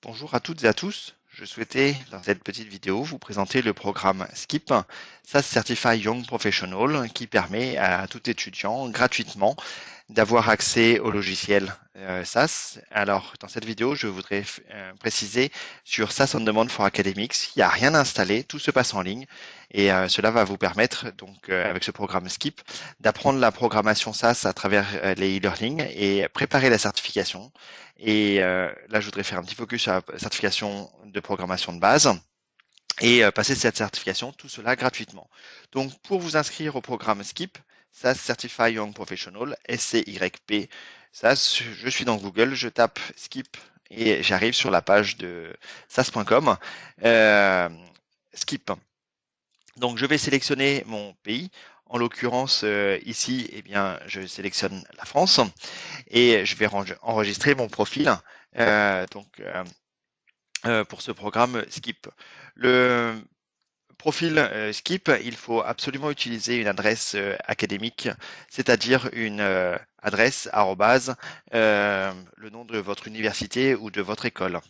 Bonjour à toutes et à tous. Je souhaitais, dans cette petite vidéo, vous présenter le programme SKIP, SAS Certified Young Professional, qui permet à tout étudiant gratuitement d'avoir accès au logiciel SAS. Alors, dans cette vidéo, je voudrais préciser sur SAS On Demand for Academics, il n'y a rien installé, tout se passe en ligne et cela va vous permettre, donc, avec ce programme SKIP, d'apprendre la programmation SAS à travers les e-learning et préparer la certification. Et là, je voudrais faire un petit focus sur la certification de programmation de base et passer cette certification, tout cela gratuitement. Donc, pour vous inscrire au programme SKIP, SAS Certified Young Professional, SCYP, SAS, je suis dans Google, je tape SKIP et j'arrive sur la page de sas.com. SKIP. Donc, je vais sélectionner mon pays. En l'occurrence, ici, eh bien, je sélectionne la France et je vais enregistrer mon profil. Pour ce programme Skip. Le profil Skip, il faut absolument utiliser une adresse académique, c'est-à-dire une adresse arrobase le nom de votre université ou de votre école.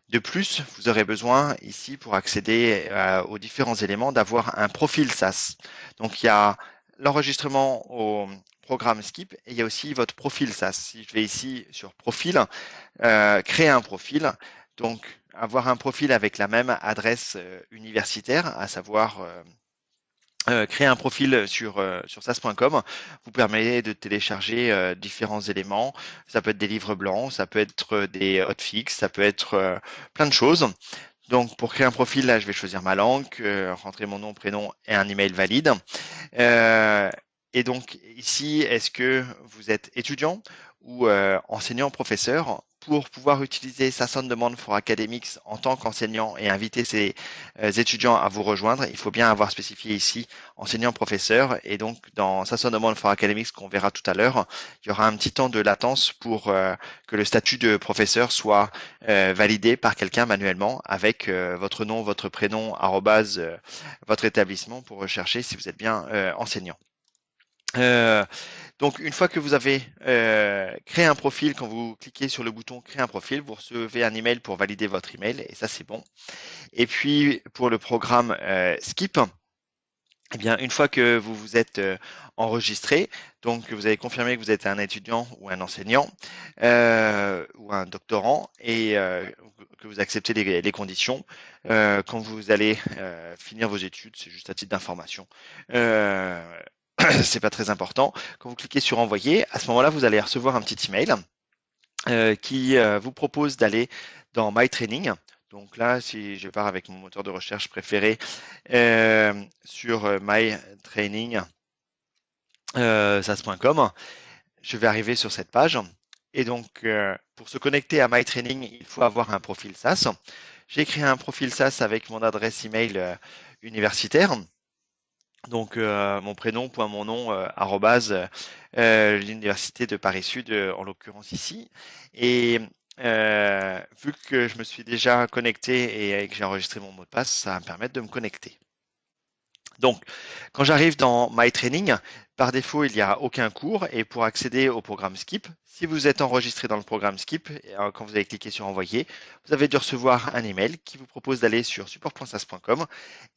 De plus, vous aurez besoin ici pour accéder aux différents éléments d'avoir un profil SAS. Donc il y a l'enregistrement au programme Skip et il y a aussi votre profil SAS. Si je vais ici sur profil, créer un profil, donc avoir un profil avec la même adresse universitaire, à savoir créer un profil sur sas.com vous permet de télécharger différents éléments. Ça peut être des livres blancs, ça peut être des hotfix, ça peut être plein de choses. Donc pour créer un profil, là, je vais choisir ma langue, rentrer mon nom, prénom et un email valide. Euh, et donc ici, est-ce que vous êtes étudiant ou enseignant professeur pour pouvoir utiliser SAS On Demand for Academics en tant qu'enseignant et inviter ces étudiants à vous rejoindre, il faut bien avoir spécifié ici enseignant professeur et donc dans SAS On Demand for Academics qu'on verra tout à l'heure, il y aura un petit temps de latence pour que le statut de professeur soit validé par quelqu'un manuellement avec votre nom, votre prénom, arrobase, votre établissement pour rechercher si vous êtes bien enseignant. Euh, donc, une fois que vous avez créé un profil, quand vous cliquez sur le bouton créer un profil, vous recevez un email pour valider votre email et ça c'est bon. Et puis pour le programme Skip, eh bien, une fois que vous vous êtes enregistré, donc vous avez confirmé que vous êtes un étudiant ou un enseignant ou un doctorant et que vous acceptez les conditions, quand vous allez finir vos études, c'est juste à titre d'information. Euh, c'est pas très important. Quand vous cliquez sur envoyer, à ce moment-là, vous allez recevoir un petit email qui vous propose d'aller dans My Training. Donc là, si je pars avec mon moteur de recherche préféré sur My Training sas.com, je vais arriver sur cette page. Et donc, pour se connecter à My Training, il faut avoir un profil SAS. J'ai créé un profil SAS avec mon adresse email universitaire. Donc mon prénom, point mon nom, arrobase, l'université de Paris Sud, en l'occurrence ici. Et vu que je me suis déjà connecté et que j'ai enregistré mon mot de passe, ça va me permettre de me connecter. Donc, quand j'arrive dans My Training, par défaut, il n'y a aucun cours et pour accéder au programme Skip, si vous êtes enregistré dans le programme Skip, quand vous avez cliqué sur envoyer, vous avez dû recevoir un email qui vous propose d'aller sur support.sas.com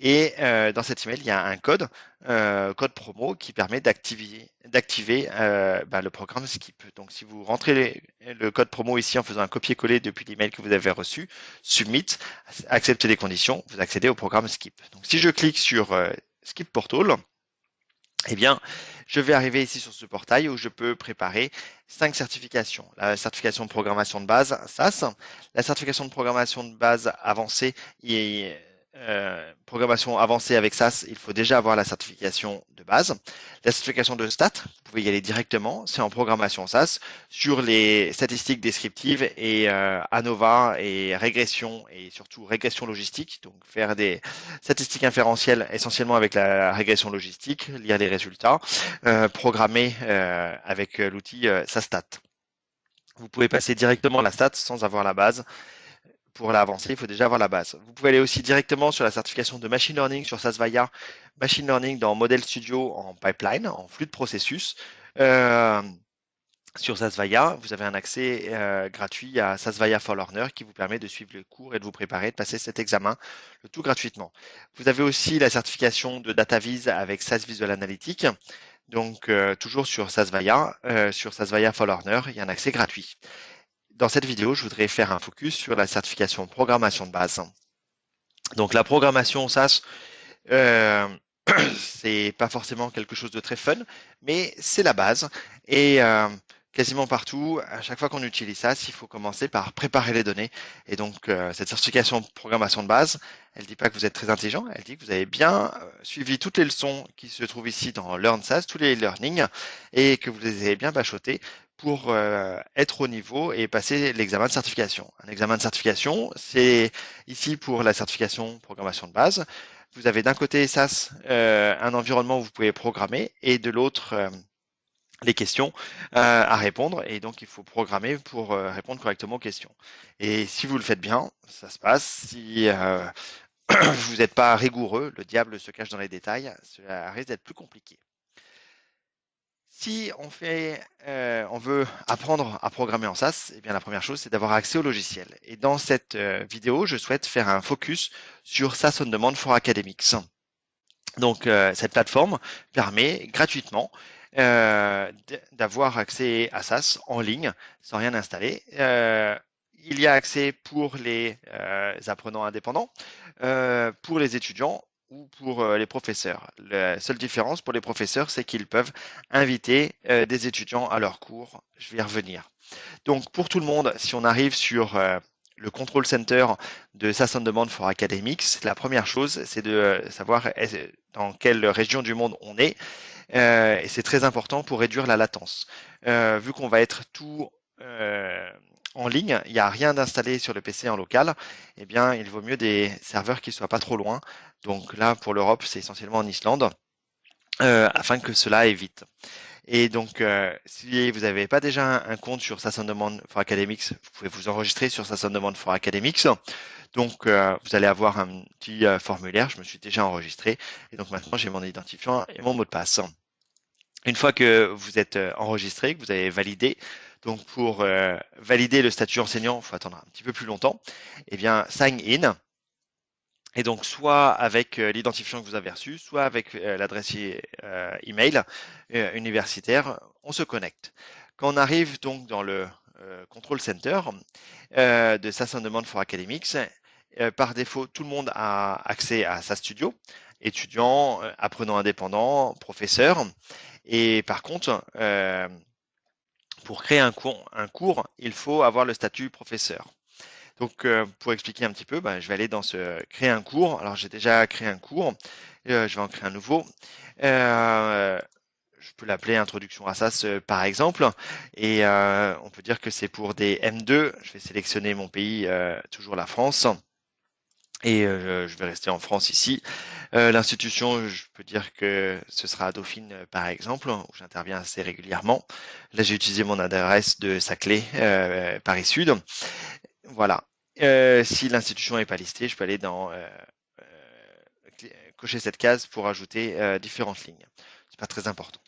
et dans cet email, il y a un code, code promo qui permet d'activer le programme Skip. Donc, si vous rentrez le code promo ici en faisant un copier-coller depuis l'email que vous avez reçu, submit, acceptez les conditions, vous accédez au programme Skip. Donc, si je clique sur Skip Portal, eh bien, je vais arriver ici sur ce portail où je peux préparer 5 certifications. La certification de programmation de base, SAS, la certification de programmation de base avancée et programmation avancée avec SAS, il faut déjà avoir la certification de base. La certification de stats, vous pouvez y aller directement, c'est en programmation SAS sur les statistiques descriptives et ANOVA et régression et surtout régression logistique, donc faire des statistiques inférentielles essentiellement avec la régression logistique, lire les résultats, programmer avec l'outil SAStat. Vous pouvez passer directement la stat sans avoir la base. Pour l'avancer, il faut déjà avoir la base. Vous pouvez aller aussi directement sur la certification de Machine Learning sur SASVaya, Machine Learning dans Model Studio en pipeline, en flux de processus. Sur Sasvaya, vous avez un accès gratuit à Sasvaya for Learner qui vous permet de suivre le cours et de vous préparer, de passer cet examen, le tout gratuitement. Vous avez aussi la certification de DataVis avec SAS Visual Analytics. Donc, toujours sur Sasvaya for Learner, il y a un accès gratuit. Dans cette vidéo, je voudrais faire un focus sur la certification programmation de base. Donc, la programmation SAS, euh, c'est pas forcément quelque chose de très fun, mais c'est la base. Et quasiment partout, à chaque fois qu'on utilise ça, il faut commencer par préparer les données. Et donc, cette certification de programmation de base, elle dit pas que vous êtes très intelligent, elle dit que vous avez bien suivi toutes les leçons qui se trouvent ici dans LearnSAS, tous les learnings, et que vous les avez bien bachotés pour être au niveau et passer l'examen de certification. Un examen de certification, c'est ici pour la certification programmation de base. Vous avez d'un côté SAS, un environnement où vous pouvez programmer, et de l'autre, les questions à répondre. Et donc, il faut programmer pour répondre correctement aux questions. Et si vous le faites bien, ça se passe. Si vous n'êtes pas rigoureux, le diable se cache dans les détails, cela risque d'être plus compliqué. Si on veut apprendre à programmer en SAS, eh bien la première chose, c'est d'avoir accès au logiciel. Et dans cette vidéo, je souhaite faire un focus sur SAS on Demand for Academics. Donc, cette plateforme permet gratuitement d'avoir accès à SAS en ligne sans rien installer. Il y a accès pour les apprenants indépendants, pour les étudiants ou pour les professeurs. La seule différence pour les professeurs, c'est qu'ils peuvent inviter des étudiants à leur cours. Je vais y revenir. Donc, pour tout le monde, si on arrive sur le control center de SAS on Demand for Academics, la première chose, c'est de savoir dans quelle région du monde on est. Et c'est très important pour réduire la latence. Vu qu'on va être tout en ligne, il n'y a rien d'installé sur le PC en local, eh bien, il vaut mieux des serveurs qui ne soient pas trop loin. Donc là, pour l'Europe, c'est essentiellement en Islande, afin que cela évite. Et donc, si vous n'avez pas déjà un compte sur SAS on Demand for Academics, vous pouvez vous enregistrer sur SAS on Demand for Academics. Donc, vous allez avoir un petit formulaire. Je me suis déjà enregistré. Et donc, maintenant, j'ai mon identifiant et mon mot de passe. Une fois que vous êtes enregistré, que vous avez validé, donc pour valider le statut enseignant, il faut attendre un petit peu plus longtemps. Eh bien, sign in. Et donc, soit avec l'identifiant que vous avez reçu, soit avec l'adresse email universitaire, on se connecte. Quand on arrive donc dans le Control Center de SAS on Demand for Academics, par défaut, tout le monde a accès à SAS Studio, étudiants, apprenants indépendants, professeurs. Et par contre, pour créer un cours, il faut avoir le statut professeur. Donc, pour expliquer un petit peu, je vais aller dans ce créer un cours. Alors, j'ai déjà créé un cours. Je vais en créer un nouveau. Je peux l'appeler Introduction à SAS, par exemple. Et on peut dire que c'est pour des M2. Je vais sélectionner mon pays, toujours la France. Et je vais rester en France ici. L'institution, je peux dire que ce sera à Dauphine, par exemple, où j'interviens assez régulièrement. Là, j'ai utilisé mon adresse de Saclay, Paris Sud. Voilà. Si l'institution n'est pas listée, je peux aller dans cocher cette case pour ajouter différentes lignes. C'est pas très important.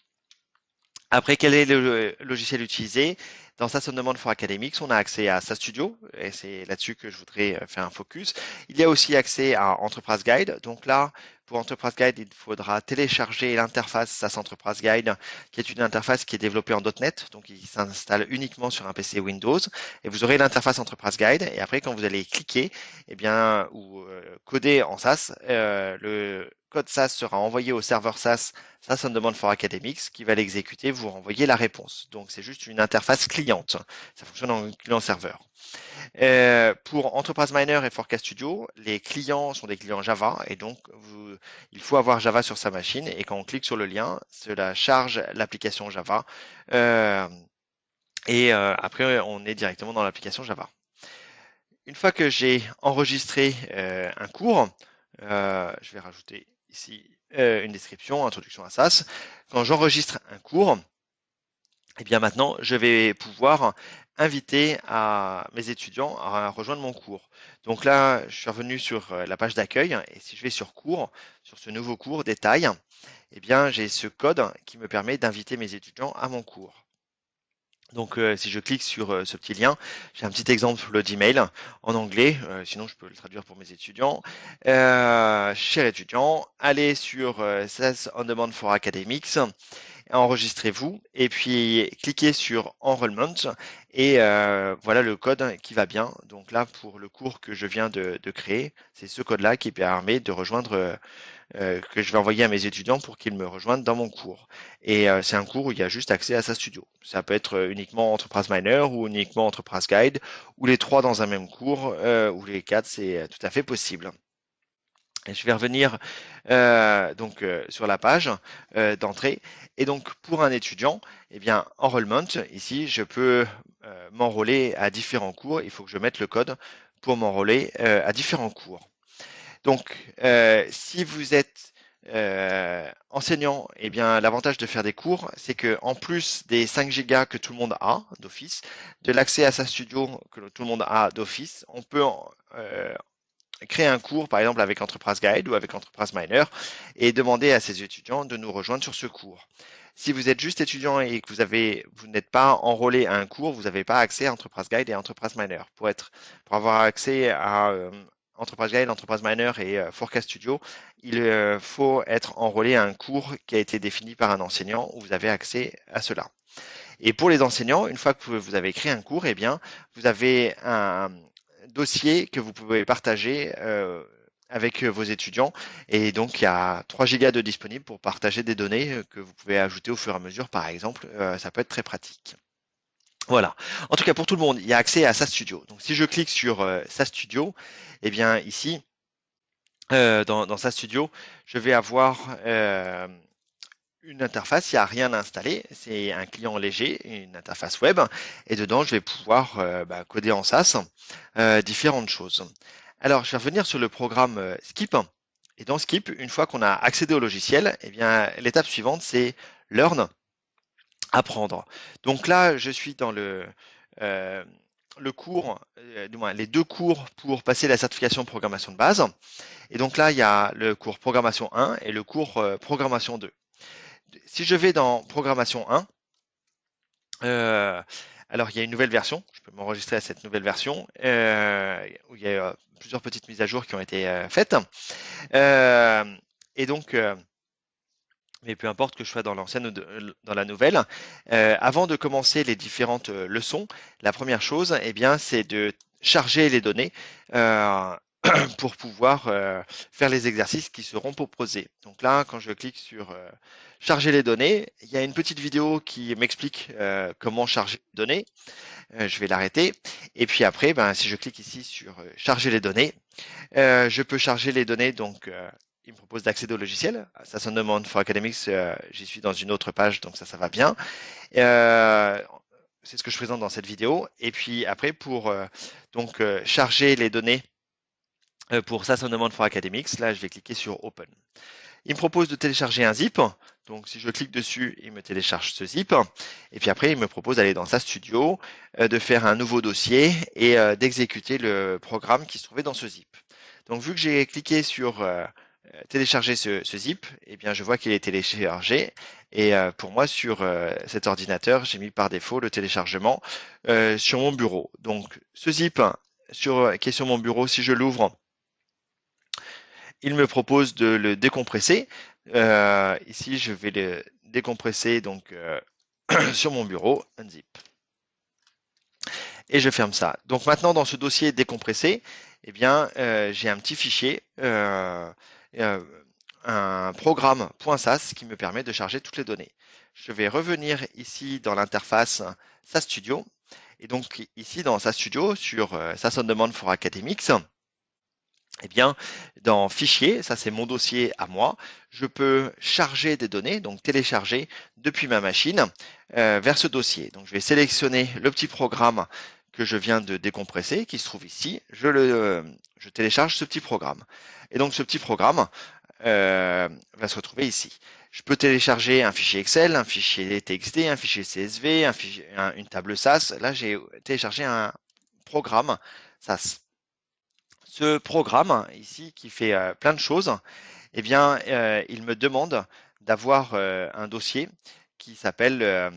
Après, quel est le logiciel utilisé? Dans SAS on Demand for Academics, on a accès à SAS Studio, et c'est là-dessus que je voudrais faire un focus. Il y a aussi accès à Enterprise Guide. Donc là, pour Enterprise Guide, il faudra télécharger l'interface SAS Enterprise Guide, qui est une interface qui est développée en .NET, donc il s'installe uniquement sur un PC Windows. Et vous aurez l'interface Enterprise Guide, et après, quand vous allez cliquer, eh bien, ou coder en SAS, le code SAS sera envoyé au serveur SAS on Demand for Academics, qui va l'exécuter, vous renvoyer la réponse. Donc, c'est juste une interface cliente. Ça fonctionne en client-serveur. Pour Enterprise Miner et Forecast Studio, les clients sont des clients Java et donc il faut avoir Java sur sa machine et quand on clique sur le lien, cela charge l'application Java et après on est directement dans l'application Java. Une fois que j'ai enregistré un cours, je vais rajouter ici une description, introduction à SAS. Quand j'enregistre un cours, et bien maintenant, je vais pouvoir inviter mes étudiants à rejoindre mon cours. Donc là, je suis revenu sur la page d'accueil et si je vais sur cours, sur ce nouveau cours détail, eh bien j'ai ce code qui me permet d'inviter mes étudiants à mon cours. Donc, si je clique sur ce petit lien, j'ai un petit exemple d'email en anglais, sinon je peux le traduire pour mes étudiants. Cher étudiant, allez sur SAS on Demand for Academics, enregistrez-vous et puis cliquez sur Enrollment et voilà le code qui va bien. Donc là, pour le cours que je viens de créer, c'est ce code-là qui permet de rejoindre que je vais envoyer à mes étudiants pour qu'ils me rejoignent dans mon cours. Et c'est un cours où il y a juste accès à SAS Studio. Ça peut être uniquement Enterprise Miner ou uniquement Enterprise Guide, ou les trois dans un même cours, ou les quatre, c'est tout à fait possible. Et je vais revenir sur la page d'entrée. Et donc pour un étudiant, eh bien enrollment, ici je peux m'enrôler à différents cours. Il faut que je mette le code pour m'enrôler à différents cours. Donc, si vous êtes enseignant, eh bien, l'avantage de faire des cours, c'est que en plus des 5 gigas que tout le monde a d'office, de l'accès à sa studio que tout le monde a d'office, on peut euh, créer un cours, par exemple avec Enterprise Guide ou avec Enterprise Miner, et demander à ses étudiants de nous rejoindre sur ce cours. Si vous êtes juste étudiant et que vous n'êtes pas enrôlé à un cours, vous n'avez pas accès à Enterprise Guide et Enterprise Miner. Pour avoir accès à Enterprise Guide, Enterprise Miner et Forecast Studio, il faut être enrôlé à un cours qui a été défini par un enseignant où vous avez accès à cela. Et pour les enseignants, une fois que vous avez créé un cours, eh bien, vous avez un dossier que vous pouvez partager avec vos étudiants. Et donc, il y a 3 gigas de disponibles pour partager des données que vous pouvez ajouter au fur et à mesure, par exemple. Ça peut être très pratique. Voilà. En tout cas, pour tout le monde, il y a accès à SAS Studio. Donc, si je clique sur SAS Studio, eh bien, ici, dans SAS Studio, je vais avoir une interface, il n'y a rien à installer, c'est un client léger, une interface web, et dedans je vais pouvoir coder en SAS différentes choses. Alors je vais revenir sur le programme Skip, et dans Skip, une fois qu'on a accédé au logiciel, eh bien l'étape suivante c'est Learn, apprendre. Donc là je suis dans euh, le cours, du moins les deux cours pour passer la certification programmation de base, et donc là il y a le cours programmation 1 et le cours programmation 2. Si je vais dans programmation 1, euh, alors il y a une nouvelle version, je peux m'enregistrer à cette nouvelle version, où il y a plusieurs petites mises à jour qui ont été faites. Euh, et donc, mais peu importe que je sois dans l'ancienne ou dans la nouvelle, avant de commencer les différentes leçons, la première chose, eh bien, c'est de charger les données pour pouvoir faire les exercices qui seront proposés. Donc là, quand je clique sur charger les données, il y a une petite vidéo qui m'explique comment charger les données. Je vais l'arrêter. Et puis après, ben, si je clique ici sur charger les données, je peux charger les données. Donc, il me propose d'accéder au logiciel. Ça se demande for Academics. J'y suis dans une autre page, donc ça va bien. Euh, c'est ce que je présente dans cette vidéo. Et puis après, pour charger les données pour ça demande for Academics, là, je vais cliquer sur Open. Il me propose de télécharger un zip. Donc, si je clique dessus, il me télécharge ce zip. Et puis après, il me propose d'aller dans sa studio, de faire un nouveau dossier et d'exécuter le programme qui se trouvait dans ce zip. Donc, vu que j'ai cliqué sur télécharger ce zip, eh bien, je vois qu'il est téléchargé. Et pour moi, sur cet ordinateur, j'ai mis par défaut le téléchargement sur mon bureau. Donc, ce zip qui est sur mon bureau, si je l'ouvre, il me propose de le décompresser. Ici, je vais le décompresser donc sur mon bureau, unzip. Et je ferme ça. Donc maintenant, dans ce dossier décompressé, eh bien, j'ai un petit fichier, un programme .sas qui me permet de charger toutes les données. Je vais revenir ici dans l'interface SAS Studio. Et donc ici, dans SAS Studio, sur SAS on Demand for Academics, eh bien, dans Fichier, ça c'est mon dossier à moi, je peux charger des données, donc télécharger depuis ma machine vers ce dossier. Donc je vais sélectionner le petit programme que je viens de décompresser, qui se trouve ici. Je télécharge ce petit programme. Et donc ce petit programme va se retrouver ici. Je peux télécharger un fichier Excel, un fichier TXT, un fichier CSV, une table SAS. Là, j'ai téléchargé un programme SAS. Ce programme ici qui fait plein de choses, eh bien, il me demande d'avoir un dossier qui s'appelle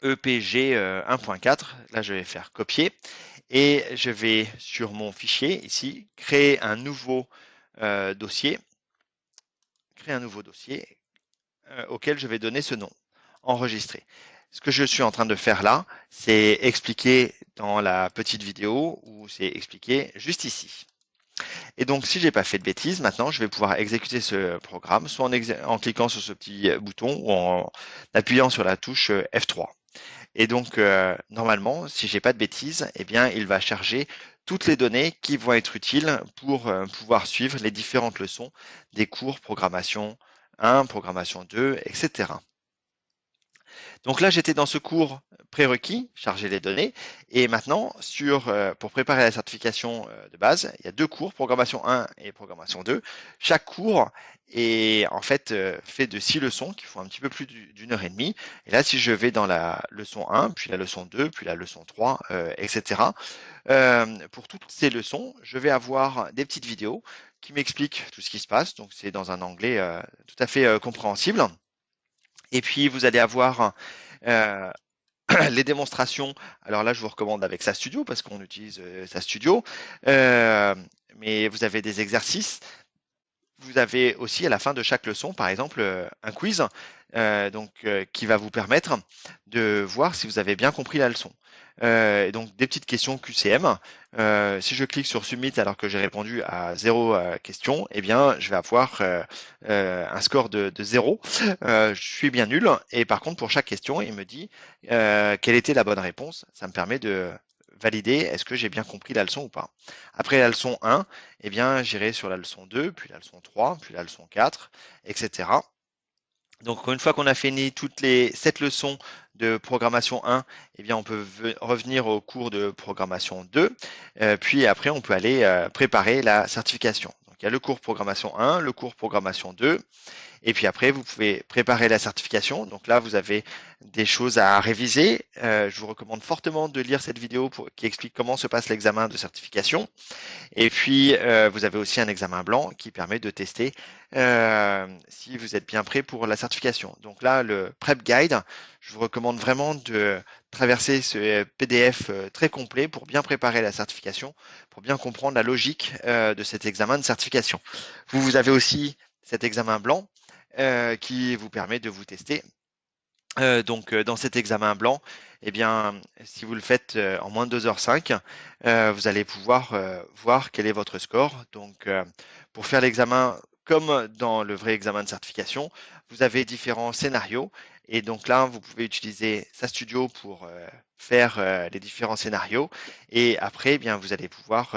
EPG 1.4. Là, je vais faire copier et je vais sur mon fichier ici créer un nouveau dossier, auquel je vais donner ce nom, enregistrer. Ce que je suis en train de faire là, c'est expliquer dans la petite vidéo où c'est expliqué juste ici. Et donc, si j'ai pas fait de bêtises, maintenant, je vais pouvoir exécuter ce programme, soit en cliquant sur ce petit bouton ou en appuyant sur la touche F3. Et donc, normalement, si j'ai pas de bêtises, eh bien, il va charger toutes les données qui vont être utiles pour pouvoir suivre les différentes leçons des cours programmation 1, programmation 2, etc. Donc là, j'étais dans ce cours prérequis, charger les données. Et maintenant, pour préparer la certification de base, il y a deux cours, programmation 1 et programmation 2. Chaque cours est en fait fait de 6 leçons qui font un petit peu plus d'une heure et demie. Et là, si je vais dans la leçon 1, puis la leçon 2, puis la leçon 3, etc., pour toutes ces leçons, je vais avoir des petites vidéos qui m'expliquent tout ce qui se passe. Donc, c'est dans un anglais tout à fait compréhensible. Et puis, vous allez avoir euh, les démonstrations. Alors là, je vous recommande avec SAStudio parce qu'on utilise SAStudio. Euh, mais vous avez des exercices. Vous avez aussi à la fin de chaque leçon, par exemple, un quiz qui va vous permettre de voir si vous avez bien compris la leçon. Et donc des petites questions QCM. Si je clique sur Submit alors que j'ai répondu à 0 question, eh bien je vais avoir un score de 0. Je suis bien nul. Et par contre, pour chaque question, il me dit quelle était la bonne réponse. Ça me permet de valider est-ce que j'ai bien compris la leçon ou pas. Après la leçon 1, eh bien, j'irai sur la leçon 2, puis la leçon 3, puis la leçon 4, etc. Donc, une fois qu'on a fini toutes les 7 leçons de programmation 1, eh bien, on peut revenir au cours de programmation 2. Puis après, on peut aller préparer la certification. Donc, il y a le cours programmation 1, le cours programmation 2. Et puis après, vous pouvez préparer la certification. Donc là, vous avez des choses à réviser. Je vous recommande fortement de lire cette vidéo qui explique comment se passe l'examen de certification. Et puis, vous avez aussi un examen blanc qui permet de tester si vous êtes bien prêt pour la certification. Donc là, le Prep Guide, je vous recommande vraiment de traverser ce PDF très complet pour bien préparer la certification, pour bien comprendre la logique de cet examen de certification. Vous avez aussi cet examen blanc qui vous permet de vous tester. Dans cet examen blanc, eh bien, si vous le faites en moins de 2h05, vous allez pouvoir voir quel est votre score. Donc, pour faire l'examen comme dans le vrai examen de certification, vous avez différents scénarios. Et donc là, vous pouvez utiliser SAStudio pour faire les différents scénarios. Et après, eh bien, vous allez pouvoir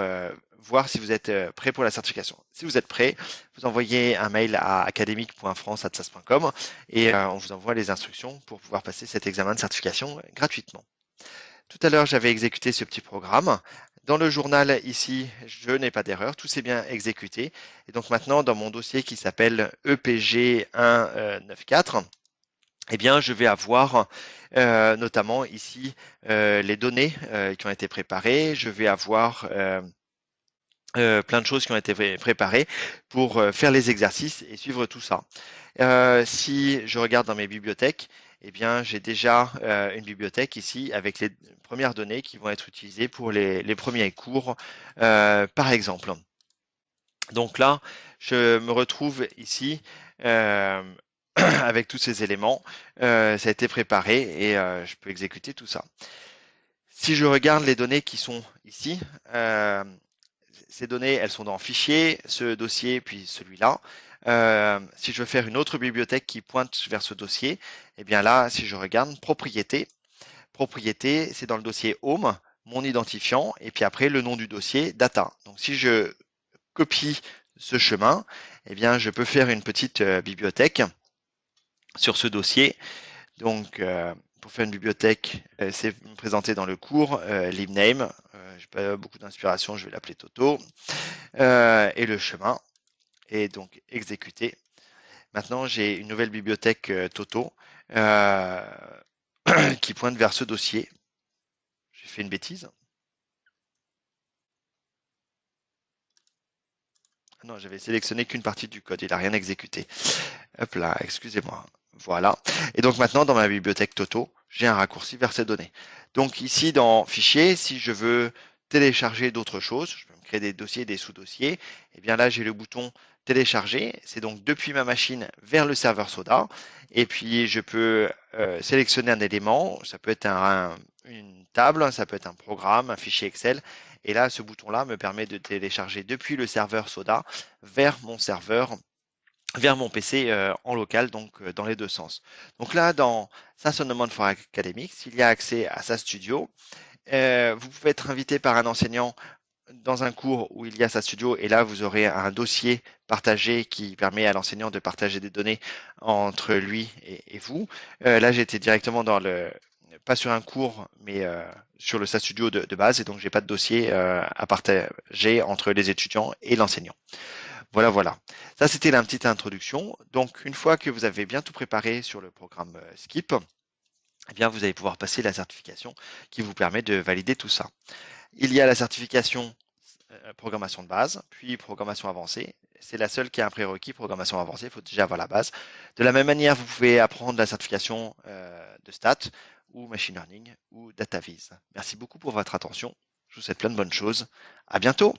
voir si vous êtes prêt pour la certification. Si vous êtes prêt, vous envoyez un mail à academic.france@sas.com et on vous envoie les instructions pour pouvoir passer cet examen de certification gratuitement. Tout à l'heure, j'avais exécuté ce petit programme. Dans le journal, ici, je n'ai pas d'erreur, tout s'est bien exécuté. Et donc maintenant, dans mon dossier qui s'appelle EPG 194, eh bien, je vais avoir notamment ici les données qui ont été préparées. Je vais avoir plein de choses qui ont été préparées pour faire les exercices et suivre tout ça. Si je regarde dans mes bibliothèques, eh bien, j'ai déjà une bibliothèque ici avec les premières données qui vont être utilisées pour les premiers cours, par exemple. Donc là, je me retrouve ici avec tous ces éléments. Ça a été préparé et je peux exécuter tout ça. Si je regarde les données qui sont ici, ces données, elles sont dans fichier, ce dossier, puis celui-là. Si je veux faire une autre bibliothèque qui pointe vers ce dossier, eh bien là, si je regarde propriété, c'est dans le dossier Home, mon identifiant, et puis après le nom du dossier, data. Donc si je copie ce chemin, eh bien je peux faire une petite bibliothèque sur ce dossier. Donc pour faire une bibliothèque, c'est présenté dans le cours, libname. J'ai pas beaucoup d'inspiration, je vais l'appeler Toto. Et le chemin est donc exécuté. Maintenant, j'ai une nouvelle bibliothèque Toto qui pointe vers ce dossier. J'ai fait une bêtise. Non, j'avais sélectionné qu'une partie du code, il n'a rien exécuté. Hop là, excusez-moi. Voilà. Et donc maintenant, dans ma bibliothèque Toto, j'ai un raccourci vers ces données. Donc ici, dans Fichier, si je veux télécharger d'autres choses, je peux me créer des dossiers, des sous-dossiers, et bien là, j'ai le bouton télécharger. C'est donc depuis ma machine vers le serveur Soda. Et puis, je peux sélectionner un élément. Ça peut être une table, ça peut être un programme, un fichier Excel. Et là, ce bouton-là me permet de télécharger depuis le serveur Soda vers mon serveur, vers mon PC en local, donc dans les deux sens. Donc là, dans SAS Environment for Academics, s'il y a accès à SAS Studio, vous pouvez être invité par un enseignant dans un cours où il y a SAS Studio, et là, vous aurez un dossier partagé qui permet à l'enseignant de partager des données entre lui et vous. Là, j'étais directement pas sur un cours, mais sur le SAS Studio de base, et donc j'ai pas de dossier à partager entre les étudiants et l'enseignant. Voilà, voilà. Ça, c'était la petite introduction. Donc, une fois que vous avez bien tout préparé sur le programme Skip, eh bien, vous allez pouvoir passer la certification qui vous permet de valider tout ça. Il y a la certification programmation de base, puis programmation avancée. C'est la seule qui a un prérequis, programmation avancée. Il faut déjà avoir la base. De la même manière, vous pouvez apprendre la certification de stats ou machine learning ou data viz. Merci beaucoup pour votre attention. Je vous souhaite plein de bonnes choses. À bientôt.